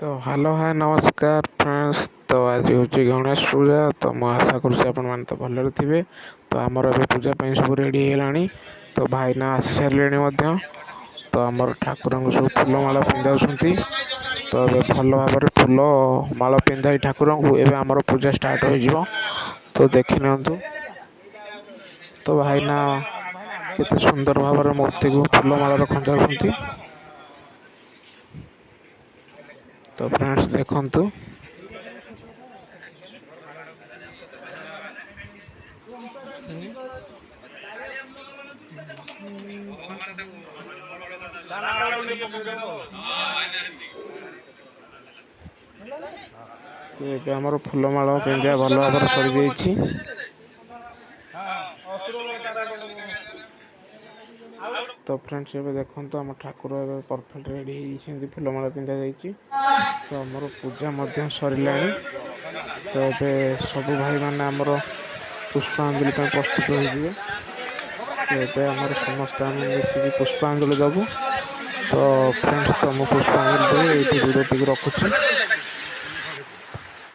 तो hello hi नमस्कार friends. तो आज हूँ गणेश पूजा। तो मैं आशा करें तो भलरे थे। तो आमर अभी पूजा सब रेडी है। तो भाईना आसी सारे। तो आमर ठाकुर को सब फूलमाला पिंधाऊँच। तो ये भल भाव फूल माला पिंधाई ठाकुर को एवं आमर पूजा स्टार्ट हो। तो देखि नियंतु। तो भाईना केते सुंदर भाव मूर्ति को फूलमाला खंजाऊँच। तो फ्रेंड्स देखंतु। ଏବେ ଆମର ଫୁଲମାଳ ପିନ୍ଧିବା ଭଲ ଭାବରେ ସରିଯାଇଛି। ତ फ्रेंड्स ଏବେ ଦେଖନ୍ତୁ ଆମ ଠାକୁର ଏବେ परफेक्ट रेडी ହେଇଛନ୍ତି। ଫୁଲମାଳ ପିନ୍ଧା ଯାଇଛି। ତ ଆମର ପୂଜା ମଧ୍ୟ ସରିଲାଣି। ତ ଏବେ ସବୁ ଭାଇମାନେ ଆମର ପୁଷ୍ପାଞ୍ଜଳି ପାଇଁ ପ୍ରସ୍ତୁତ ହୋଇଯିବେ। ତ ଏବେ ଆମର ସମସ୍ତେ ଆମେ ମିଶିକି ପୁଷ୍ପାଞ୍ଜଳି ଦେବୁ। ତ फ्रेंड्स ତ ମୁଁ ପୁଷ୍ପାଞ୍ଜଳି ଦେବି ଏଇଠି ଭିଡ଼ିଓଟିକୁ ରଖୁଛି।